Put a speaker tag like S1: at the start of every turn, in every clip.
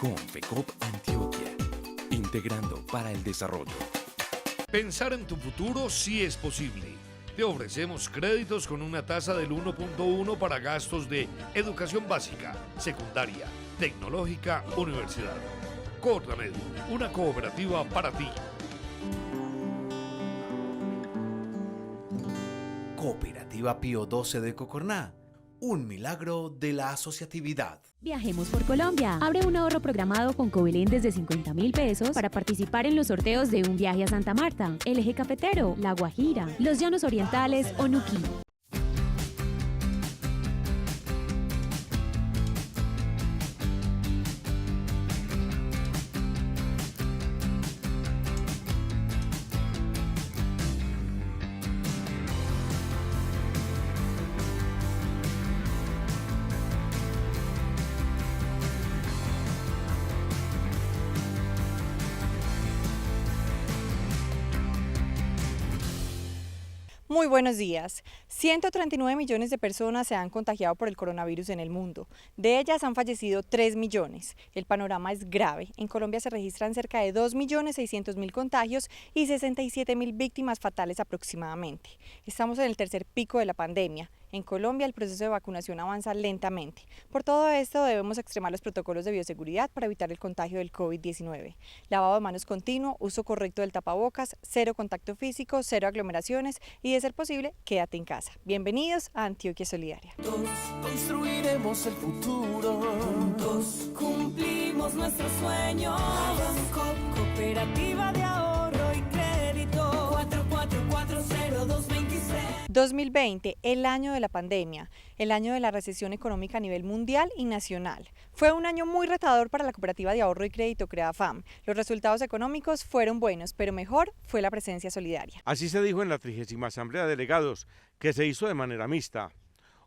S1: con FECOP Antioquia, integrando para el desarrollo.
S2: Pensar en tu futuro sí es posible. Te ofrecemos créditos con una tasa del 1.1 para gastos de educación básica, secundaria, tecnológica, universidad. Cordamed, una cooperativa para ti.
S3: Cooperativa Pío XII de Cocorná, un milagro de la asociatividad.
S4: Viajemos por Colombia. Abre un ahorro programado con Covelén desde 50.000 pesos para participar en los sorteos de un viaje a Santa Marta, el Eje Cafetero, La Guajira, los Llanos Orientales o Nuquí.
S5: Muy buenos días. 139 millones de personas se han contagiado por el coronavirus en el mundo. De ellas han fallecido 3 millones. El panorama es grave. En Colombia se registran cerca de 2.600.000 contagios y 67.000 víctimas fatales aproximadamente. Estamos en el tercer pico de la pandemia. En Colombia el proceso de vacunación avanza lentamente. Por todo esto debemos extremar los protocolos de bioseguridad para evitar el contagio del COVID-19. Lavado de manos continuo, uso correcto del tapabocas, cero contacto físico, cero aglomeraciones y de ser posible, quédate en casa. Bienvenidos a Antioquia Solidaria.
S6: Juntos construiremos el futuro. Juntos cumplimos nuestros sueños. Cooperativa de ahorro y crédito. 4440-226.
S5: 2020, el año de la pandemia, el año de la recesión económica a nivel mundial y nacional. Fue un año muy retador para la Cooperativa de Ahorro y Crédito CreaFam. Los resultados económicos fueron buenos, pero mejor fue la presencia solidaria.
S7: Así se dijo en la 30ª Asamblea de Delegados, que se hizo de manera mixta.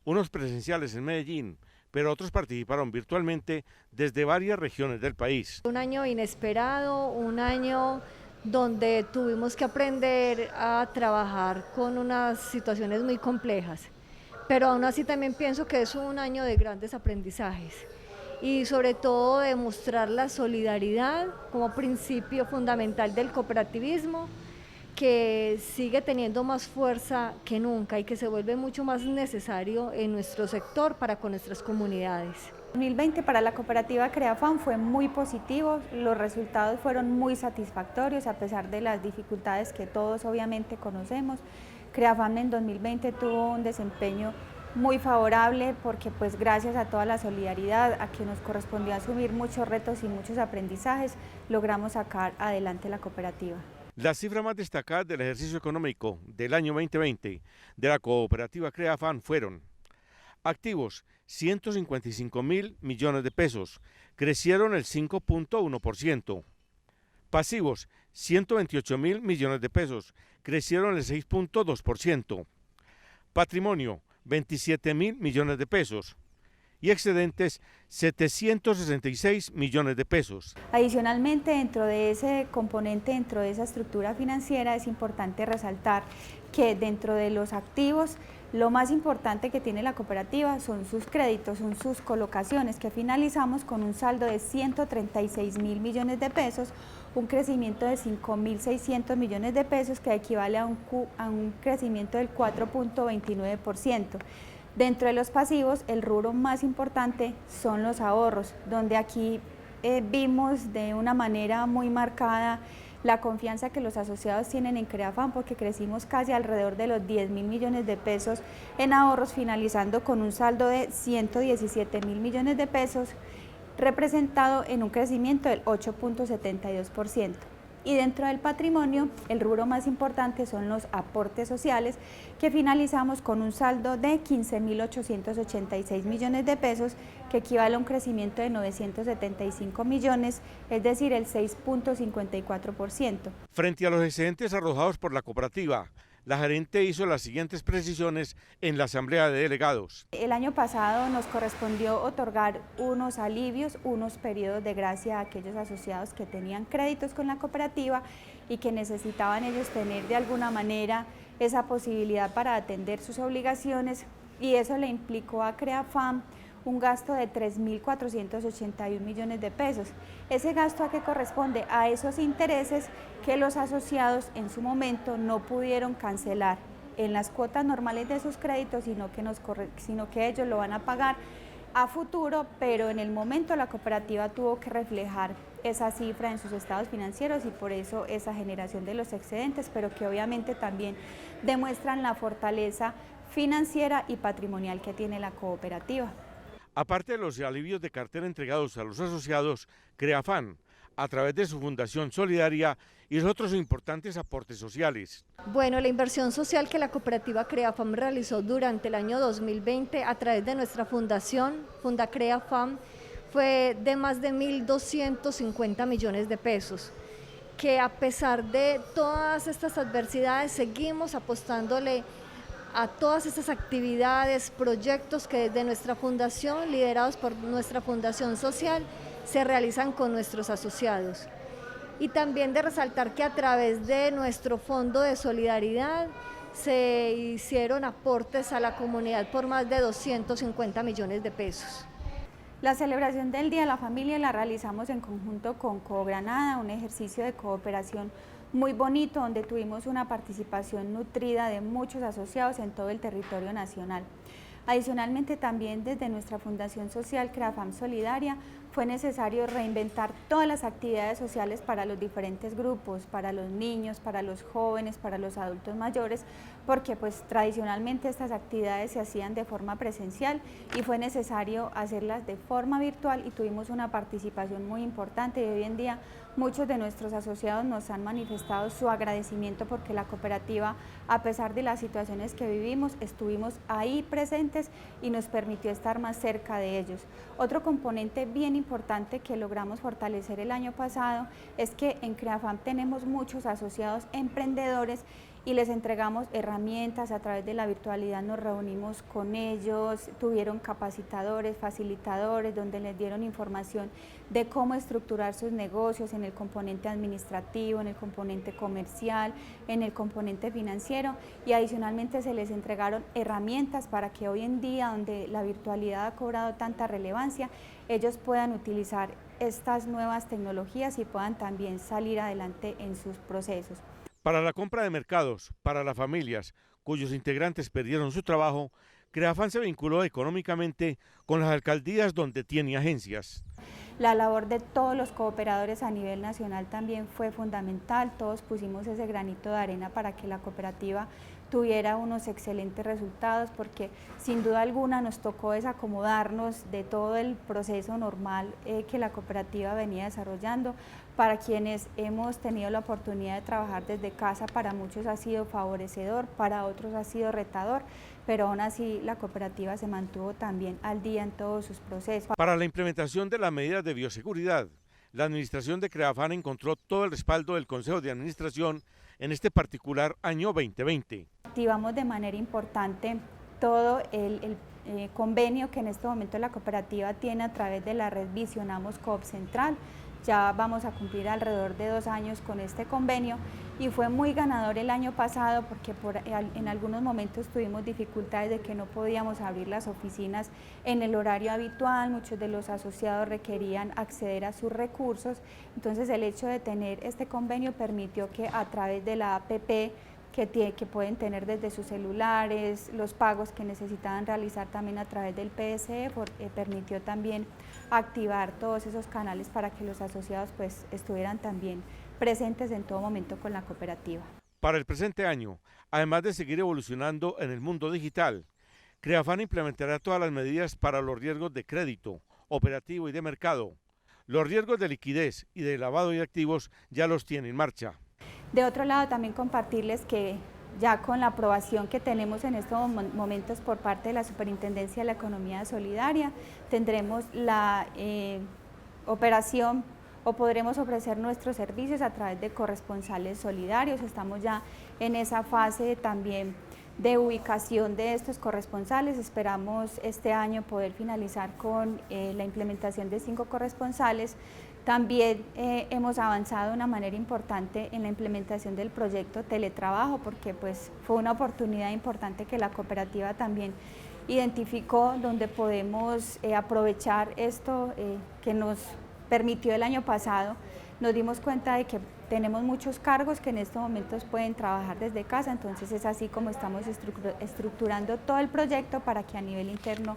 S7: Unos presenciales en Medellín, pero otros participaron virtualmente desde varias regiones del país.
S8: Un año inesperado, un año donde tuvimos que aprender a trabajar con unas situaciones muy complejas, pero aún así también pienso que es un año de grandes aprendizajes y sobre todo de mostrar la solidaridad como principio fundamental del cooperativismo, que sigue teniendo más fuerza que nunca y que se vuelve mucho más necesario en nuestro sector para con nuestras comunidades.
S9: 2020 para la cooperativa CreaFam fue muy positivo, los resultados fueron muy satisfactorios a pesar de las dificultades que todos obviamente conocemos. CreaFam en 2020 tuvo un desempeño muy favorable porque pues gracias a toda la solidaridad, a que nos correspondió asumir muchos retos y muchos aprendizajes, logramos sacar adelante la cooperativa.
S7: Las cifras más destacadas del ejercicio económico del año 2020 de la cooperativa CreaFam fueron: activos, 155.000 millones de pesos, crecieron el 5.1%. Pasivos, 128.000 millones de pesos, crecieron el 6.2%. Patrimonio, 27.000 millones de pesos. Y excedentes, 766 millones de pesos.
S9: Adicionalmente, dentro de ese componente, dentro de esa estructura financiera, es importante resaltar que dentro de los activos, lo más importante que tiene la cooperativa son sus créditos, son sus colocaciones, que finalizamos con un saldo de 136.000 millones de pesos, un crecimiento de 5.600 millones de pesos, que equivale a un crecimiento del 4.29%. Dentro de los pasivos, el rubro más importante son los ahorros, donde aquí vimos de una manera muy marcada la confianza que los asociados tienen en CreaFam, porque crecimos casi alrededor de los 10.000 millones de pesos en ahorros, finalizando con un saldo de 117.000 millones de pesos, representado en un crecimiento del 8.72%. Y dentro del patrimonio, el rubro más importante son los aportes sociales, que finalizamos con un saldo de 15.886 millones de pesos, que equivale a un crecimiento de 975 millones, es decir, el 6.54%.
S7: Frente a los excedentes arrojados por la cooperativa, la gerente hizo las siguientes precisiones en la Asamblea de Delegados.
S9: El año pasado nos correspondió otorgar unos alivios, unos periodos de gracia a aquellos asociados que tenían créditos con la cooperativa y que necesitaban ellos tener de alguna manera esa posibilidad para atender sus obligaciones, y eso le implicó a CreaFam un gasto de 3.481 millones de pesos. ¿Ese gasto a qué corresponde? A esos intereses que los asociados en su momento no pudieron cancelar en las cuotas normales de sus créditos, sino que ellos lo van a pagar a futuro, pero en el momento la cooperativa tuvo que reflejar esa cifra en sus estados financieros y por eso esa generación de los excedentes, pero que obviamente también demuestran la fortaleza financiera y patrimonial que tiene la cooperativa.
S7: Aparte de los alivios de cartera entregados a los asociados, Creafan, a través de su Fundación Solidaria y los otros importantes aportes sociales.
S8: Bueno, la inversión social que la cooperativa Creafam realizó durante el año 2020 a través de nuestra fundación, Fundacreafam, fue de más de 1.250 millones de pesos, que a pesar de todas estas adversidades seguimos apostándole a todas estas actividades, proyectos que desde nuestra fundación, liderados por nuestra fundación social, se realizan con nuestros asociados. Y también de resaltar que a través de nuestro fondo de solidaridad se hicieron aportes a la comunidad por más de 250 millones de pesos.
S9: La celebración del Día de la Familia la realizamos en conjunto con Coogranada, un ejercicio de cooperación muy bonito donde tuvimos una participación nutrida de muchos asociados en todo el territorio nacional. Adicionalmente, también desde nuestra Fundación Social Creafam Solidaria fue necesario reinventar todas las actividades sociales para los diferentes grupos, para los niños, para los jóvenes, para los adultos mayores, porque pues tradicionalmente estas actividades se hacían de forma presencial y fue necesario hacerlas de forma virtual y tuvimos una participación muy importante y hoy en día muchos de nuestros asociados nos han manifestado su agradecimiento porque la cooperativa, a pesar de las situaciones que vivimos, estuvimos ahí presentes y nos permitió estar más cerca de ellos. Otro componente bien importante que logramos fortalecer el año pasado es que en Creafam tenemos muchos asociados emprendedores y les entregamos herramientas, a través de la virtualidad nos reunimos con ellos, tuvieron capacitadores, facilitadores, donde les dieron información de cómo estructurar sus negocios en el componente administrativo, en el componente comercial, en el componente financiero y adicionalmente se les entregaron herramientas para que hoy en día, donde la virtualidad ha cobrado tanta relevancia, ellos puedan utilizar estas nuevas tecnologías y puedan también salir adelante en sus procesos.
S7: Para la compra de mercados, para las familias cuyos integrantes perdieron su trabajo, Creafam se vinculó económicamente con las alcaldías donde tiene agencias.
S9: La labor de todos los cooperadores a nivel nacional también fue fundamental, todos pusimos ese granito de arena para que la cooperativa tuviera unos excelentes resultados porque sin duda alguna nos tocó desacomodarnos de todo el proceso normal que la cooperativa venía desarrollando. Para quienes hemos tenido la oportunidad de trabajar desde casa, para muchos ha sido favorecedor, para otros ha sido retador, pero aún así la cooperativa se mantuvo también al día en todos sus procesos.
S7: Para la implementación de las medidas de bioseguridad, la administración de Creafam encontró todo el respaldo del Consejo de Administración en este particular año 2020.
S9: Activamos de manera importante todo el convenio que en este momento la cooperativa tiene a través de la red Visionamos Coop Central. Ya vamos a cumplir alrededor de 2 años con este convenio y fue muy ganador el año pasado porque en algunos momentos tuvimos dificultades de que no podíamos abrir las oficinas en el horario habitual, muchos de los asociados requerían acceder a sus recursos, entonces el hecho de tener este convenio permitió que a través de la APP que pueden tener desde sus celulares, los pagos que necesitaban realizar también a través del PSE, permitió también activar todos esos canales para que los asociados pues estuvieran también presentes en todo momento con la cooperativa.
S7: Para el presente año, además de seguir evolucionando en el mundo digital, Creafam implementará todas las medidas para los riesgos de crédito, operativo y de mercado. Los riesgos de liquidez y de lavado de activos ya los tiene en marcha.
S9: De otro lado, también compartirles que ya con la aprobación que tenemos en estos momentos por parte de la Superintendencia de la Economía Solidaria, tendremos la operación o podremos ofrecer nuestros servicios a través de corresponsales solidarios. Estamos ya en esa fase también de ubicación de estos corresponsales. Esperamos este año poder finalizar con la implementación de 5 corresponsales. También hemos avanzado de una manera importante en la implementación del proyecto Teletrabajo porque pues, fue una oportunidad importante que la cooperativa también identificó donde podemos aprovechar esto que nos permitió el año pasado. Nos dimos cuenta de que tenemos muchos cargos que en estos momentos pueden trabajar desde casa, entonces es así como estamos estructurando todo el proyecto para que a nivel interno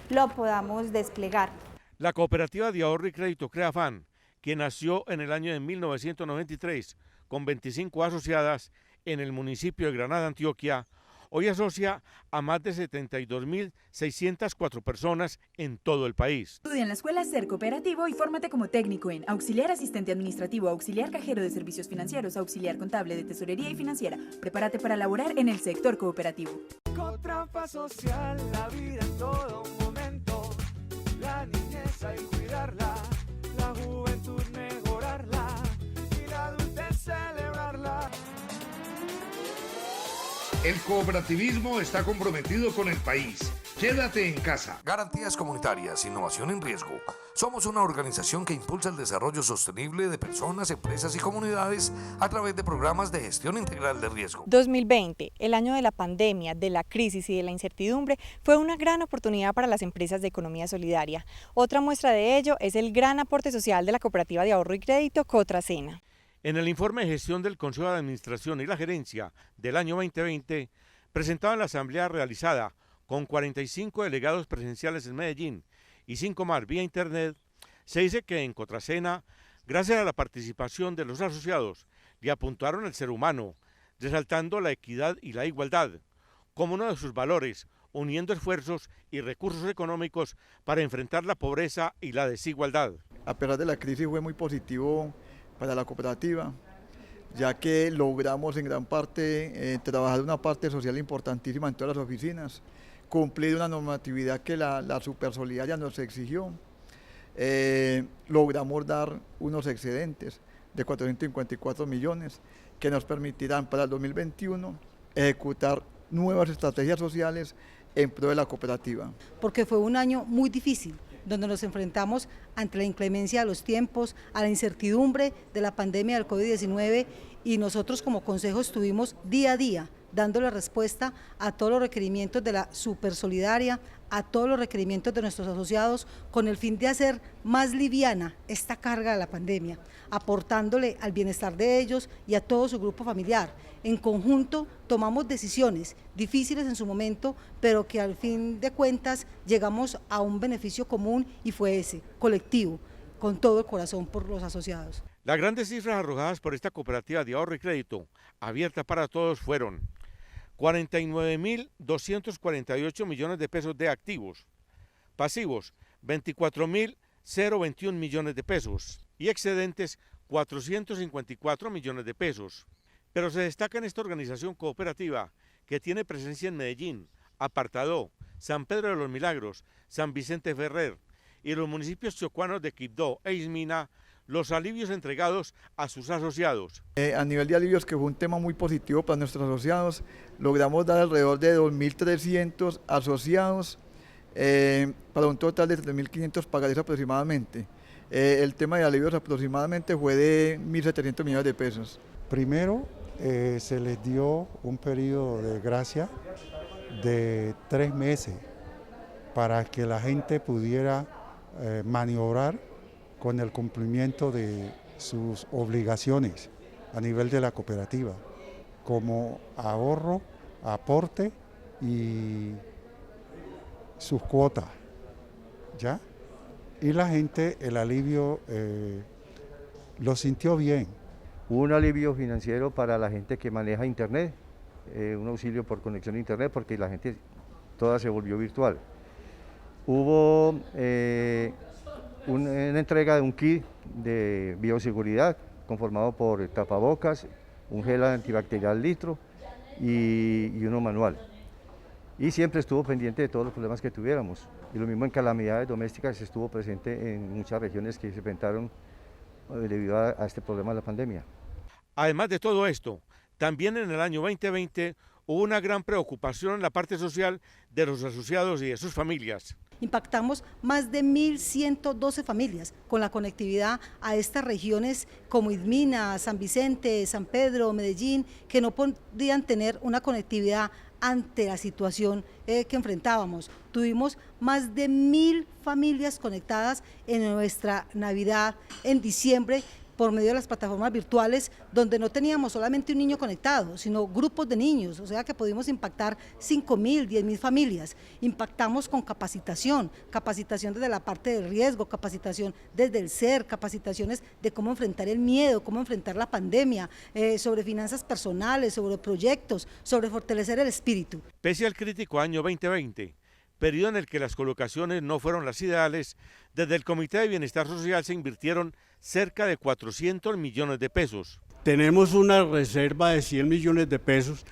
S9: lo podamos desplegar.
S7: La Cooperativa de Ahorro y Crédito CREAFAN, que nació en el año de 1993 con 25 asociadas en el municipio de Granada, Antioquia, hoy asocia a más de 72.604 personas en todo el país.
S10: Estudia en la escuela Ser Cooperativo y fórmate como técnico en auxiliar asistente administrativo, auxiliar cajero de servicios financieros, auxiliar contable de tesorería y financiera. Prepárate para laborar en el sector cooperativo.
S6: Contrafa social, la vida en todo momento, la niñez hay que cuidarla, la juventud mejorarla y la adultez celebrarla.
S2: El cooperativismo está comprometido con el país. Quédate en casa.
S11: Garantías comunitarias, innovación en riesgo. Somos una organización que impulsa el desarrollo sostenible de personas, empresas y comunidades a través de programas de gestión integral de riesgo.
S5: 2020, el año de la pandemia, de la crisis y de la incertidumbre, fue una gran oportunidad para las empresas de economía solidaria. Otra muestra de ello es el gran aporte social de la Cooperativa de Ahorro y Crédito Cotrasena.
S7: En el informe de gestión del Consejo de Administración y la Gerencia del año 2020, presentado en la asamblea realizada con 45 delegados presenciales en Medellín y 5 más vía internet, se dice que en Cotrasena, gracias a la participación de los asociados, le apuntaron al ser humano, resaltando la equidad y la igualdad como uno de sus valores, uniendo esfuerzos y recursos económicos para enfrentar la pobreza y la desigualdad.
S12: A pesar de la crisis fue muy positivo para la cooperativa, ya que logramos en gran parte trabajar una parte social importantísima en todas las oficinas, cumplir una normatividad que la Supersolidaria nos exigió, logramos dar unos excedentes de 454 millones que nos permitirán para el 2021 ejecutar nuevas estrategias sociales en pro de la cooperativa.
S13: Porque fue un año muy difícil, donde nos enfrentamos ante la inclemencia de los tiempos, a la incertidumbre de la pandemia del COVID-19 y nosotros como consejo estuvimos día a día dándole respuesta a todos los requerimientos de la Supersolidaria, a todos los requerimientos de nuestros asociados, con el fin de hacer más liviana esta carga de la pandemia, aportándole al bienestar de ellos y a todo su grupo familiar. En conjunto tomamos decisiones difíciles en su momento, pero que al fin de cuentas llegamos a un beneficio común y fue ese, colectivo, con todo el corazón por los asociados.
S7: Las grandes cifras arrojadas por esta cooperativa de ahorro y crédito, abierta para todos, fueron 49.248 millones de pesos de activos, pasivos 24.021 millones de pesos y excedentes 454 millones de pesos. Pero se destaca en esta organización cooperativa que tiene presencia en Medellín, Apartadó, San Pedro de los Milagros, San Vicente Ferrer y los municipios chocuanos de Quibdó e Ismina, los alivios entregados a sus asociados.
S12: A nivel de alivios, que fue un tema muy positivo para nuestros asociados, logramos dar alrededor de 2.300 asociados para un total de 3.500 pagarés aproximadamente. El tema de alivios aproximadamente fue de 1.700 millones de pesos.
S14: Primero, se les dio un periodo de gracia de 3 meses para que la gente pudiera maniobrar con el cumplimiento de sus obligaciones a nivel de la cooperativa, como ahorro, aporte y sus cuotas, ¿ya? Y la gente, el alivio lo sintió bien.
S15: Hubo un alivio financiero para la gente que maneja internet, un auxilio por conexión a internet porque la gente toda se volvió virtual. Hubo una entrega de un kit de bioseguridad conformado por tapabocas, un gel antibacterial litro y uno manual. Y siempre estuvo pendiente de todos los problemas que tuviéramos. Y lo mismo en calamidades domésticas, estuvo presente en muchas regiones que se enfrentaron debido a este problema de la pandemia.
S7: Además de todo esto, también en el año 2020 hubo una gran preocupación en la parte social de los asociados y de sus familias.
S13: Impactamos más de 1.112 familias con la conectividad a estas regiones como Ismina, San Vicente, San Pedro, Medellín, que no podían tener una conectividad ante la situación que enfrentábamos. Tuvimos más de 1000 familias conectadas en nuestra Navidad en diciembre por medio de las plataformas virtuales, donde no teníamos solamente un niño conectado, sino grupos de niños, o sea que pudimos impactar 5.000, 10.000 familias. Impactamos con capacitación desde la parte del riesgo, capacitación desde el ser, capacitaciones de cómo enfrentar el miedo, cómo enfrentar la pandemia, sobre finanzas personales, sobre proyectos, sobre fortalecer el espíritu.
S7: Pese al crítico año 2020, periodo en el que las colocaciones no fueron las ideales, desde el Comité de Bienestar Social se invirtieron cerca de 400 millones de pesos.
S16: Tenemos una reserva de 100 millones de pesos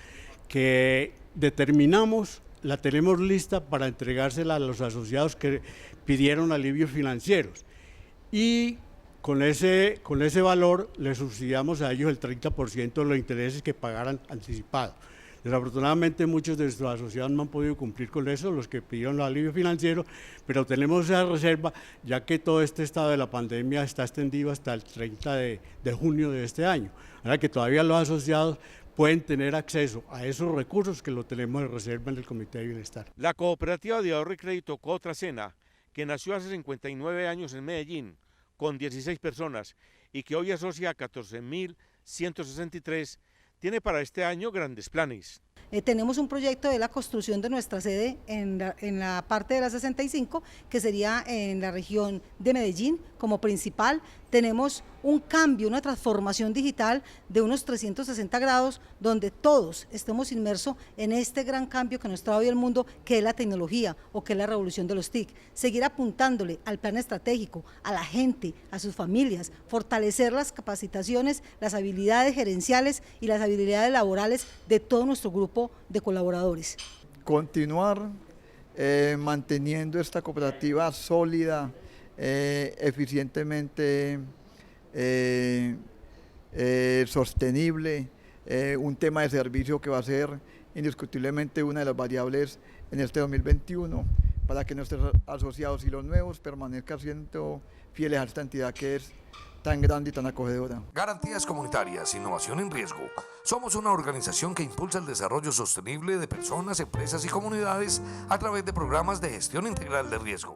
S16: que determinamos, la tenemos lista para entregársela a los asociados que pidieron alivios financieros. Y con ese valor le subsidiamos a ellos el 30% de los intereses que pagaran anticipados. Desafortunadamente muchos de nuestros asociados no han podido cumplir con eso, los que pidieron los alivios financieros, pero tenemos esa reserva ya que todo este estado de la pandemia está extendido hasta el 30 de junio de este año. Ahora que todavía los asociados pueden tener acceso a esos recursos que lo tenemos de reserva en el Comité de Bienestar.
S7: La cooperativa de ahorro y crédito Cotrasena, que nació hace 59 años en Medellín, con 16 personas y que hoy asocia a 14.163, tiene para este año grandes planes.
S13: Tenemos un proyecto de la construcción de nuestra sede en la parte de la 65, que sería en la región de Medellín como principal. Tenemos un cambio, una transformación digital de unos 360 grados, donde todos estemos inmersos en este gran cambio que nos trae hoy el mundo, que es la tecnología o que es la revolución de los TIC. Seguir apuntándole al plan estratégico, a la gente, a sus familias, fortalecer las capacitaciones, las habilidades gerenciales y las habilidades laborales de todo nuestro grupo de colaboradores.
S12: Continuar manteniendo esta cooperativa sólida, eficientemente sostenible, un tema de servicio que va a ser indiscutiblemente una de las variables en este 2021 para que nuestros asociados y los nuevos permanezcan siendo fieles a esta entidad que es tan grande y tan acogedora.
S11: Garantías Comunitarias, Innovación en Riesgo. Somos una organización que impulsa el desarrollo sostenible de personas, empresas y comunidades a través de programas de gestión integral de riesgo.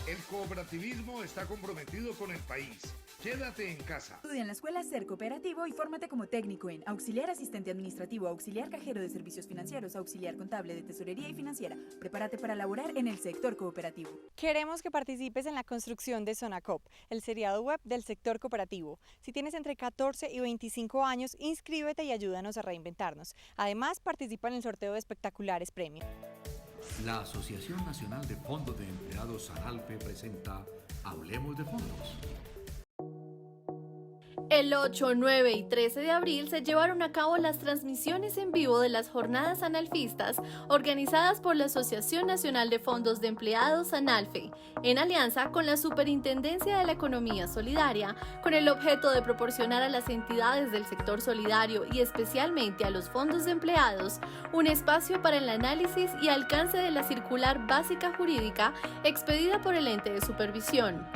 S2: El cooperativismo está comprometido con el país. Quédate en casa.
S10: Estudia en la escuela Ser Cooperativo y fórmate como técnico en auxiliar asistente administrativo, auxiliar cajero de servicios financieros, auxiliar contable de tesorería y financiera. Prepárate para laborar en el sector cooperativo.
S5: Queremos que participes en la construcción de Zonacop, el seriado web del sector cooperativo. Si tienes entre 14 y 25 años, inscríbete y ayúdanos a reinventarnos. Además, participa en el sorteo de espectaculares premios.
S17: La Asociación Nacional de Fondos de Empleados ANALFE presenta Hablemos de Fondos.
S18: El 8, 9 y 13 de abril se llevaron a cabo las transmisiones en vivo de las jornadas analfistas organizadas por la Asociación Nacional de Fondos de Empleados ANALFE, en alianza con la Superintendencia de la Economía Solidaria, con el objeto de proporcionar a las entidades del sector solidario y especialmente a los fondos de empleados un espacio para el análisis y alcance de la circular básica jurídica expedida por el ente de supervisión.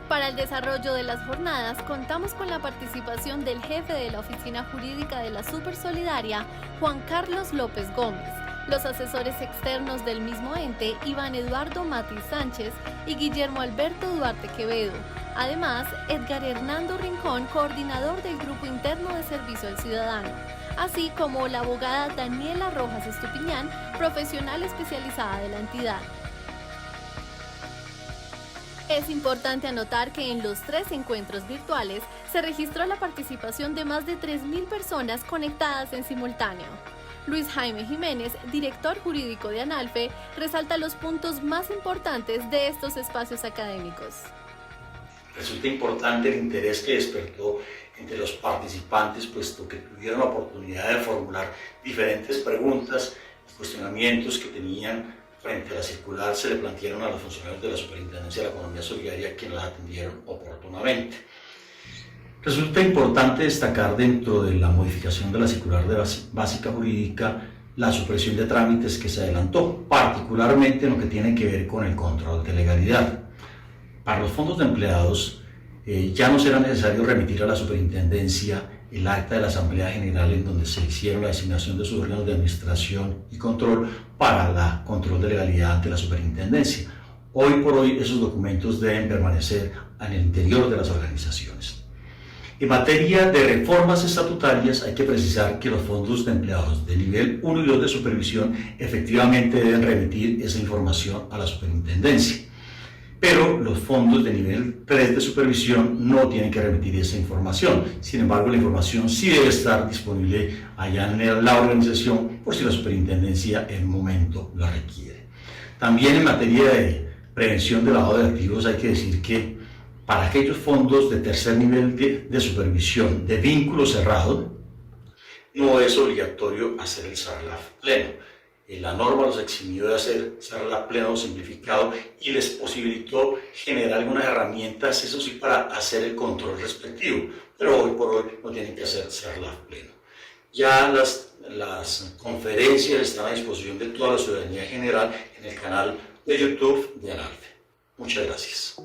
S18: Para el desarrollo de las jornadas contamos con la participación del jefe de la Oficina Jurídica de la Supersolidaria, Juan Carlos López Gómez, los asesores externos del mismo ente, Iván Eduardo Matiz Sánchez y Guillermo Alberto Duarte Quevedo. Además, Edgar Hernando Rincón, coordinador del Grupo Interno de Servicio al Ciudadano, así como la abogada Daniela Rojas Estupiñán, profesional especializada de la entidad. Es importante anotar que en los 3 encuentros virtuales se registró la participación de más de 3.000 personas conectadas en simultáneo. Luis Jaime Jiménez, director jurídico de ANALFE, resalta los puntos más importantes de estos espacios académicos.
S19: Resulta importante el interés que despertó entre los participantes, puesto que tuvieron la oportunidad de formular diferentes preguntas y cuestionamientos que tenían frente a la circular. Se le plantearon a los funcionarios de la Superintendencia de la Economía Solidaria, quienes las atendieron oportunamente. Resulta importante destacar dentro de la modificación de la circular de básica jurídica la supresión de trámites que se adelantó, particularmente en lo que tiene que ver con el control de legalidad. Para los fondos de empleados ya no será necesario remitir a la Superintendencia el acta de la Asamblea General en donde se hicieron la designación de sus órganos de administración y control para el control de legalidad ante la superintendencia. Hoy por hoy esos documentos deben permanecer en el interior de las organizaciones. En materia de reformas estatutarias hay que precisar que los fondos de empleados de nivel 1 y 2 de supervisión efectivamente deben remitir esa información a la superintendencia. Pero los fondos de nivel 3 de supervisión no tienen que remitir esa información. Sin embargo, la información sí debe estar disponible allá en la organización por si la superintendencia en un momento la requiere. También en materia de prevención de lavado de activos hay que decir que para aquellos fondos de tercer nivel de supervisión de vínculo cerrado, no es obligatorio hacer el SARLAF pleno. La norma los eximió de hacer SARLAF pleno simplificado y les posibilitó generar algunas herramientas, eso sí, para hacer el control respectivo, pero hoy por hoy no tienen que hacer SARLAF pleno. Ya las conferencias están a disposición de toda la ciudadanía general en el canal de YouTube de ANALFE. Muchas gracias.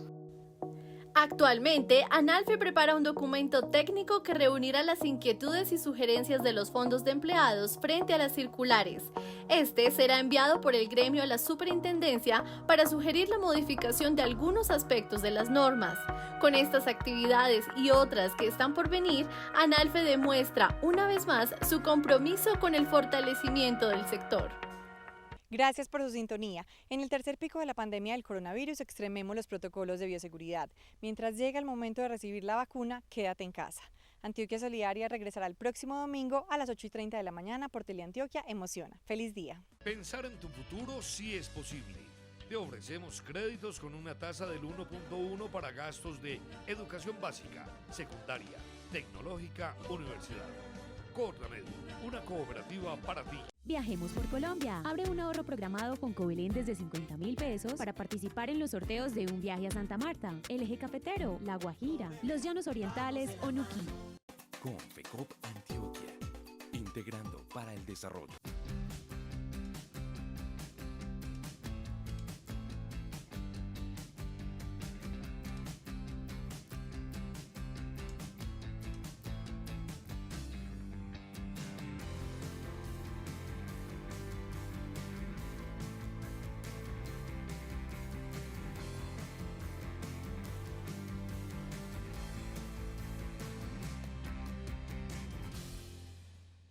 S18: Actualmente, ANALFE prepara un documento técnico que reunirá las inquietudes y sugerencias de los fondos de empleados frente a las circulares. Este será enviado por el gremio a la superintendencia para sugerir la modificación de algunos aspectos de las normas. Con estas actividades y otras que están por venir, ANALFE demuestra una vez más su compromiso con el fortalecimiento del sector.
S5: Gracias por su sintonía. En el tercer pico de la pandemia del coronavirus extrememos los protocolos de bioseguridad. Mientras llega el momento de recibir la vacuna, quédate en casa. Antioquia Solidaria regresará el próximo domingo a las 8:30 de la mañana por Teleantioquia Emociona. ¡Feliz día!
S2: Pensar en tu futuro sí es posible. Te ofrecemos créditos con una tasa del 1.1 para gastos de educación básica, secundaria, tecnológica, universidad. Cordamed, una cooperativa para ti.
S4: Viajemos por Colombia. Abre un ahorro programado con Covelén desde 50.000 pesos para participar en los sorteos de un viaje a Santa Marta, el Eje Cafetero, La Guajira, los Llanos Orientales o Nuquí.
S1: Con FECOP Antioquia, integrando para el desarrollo.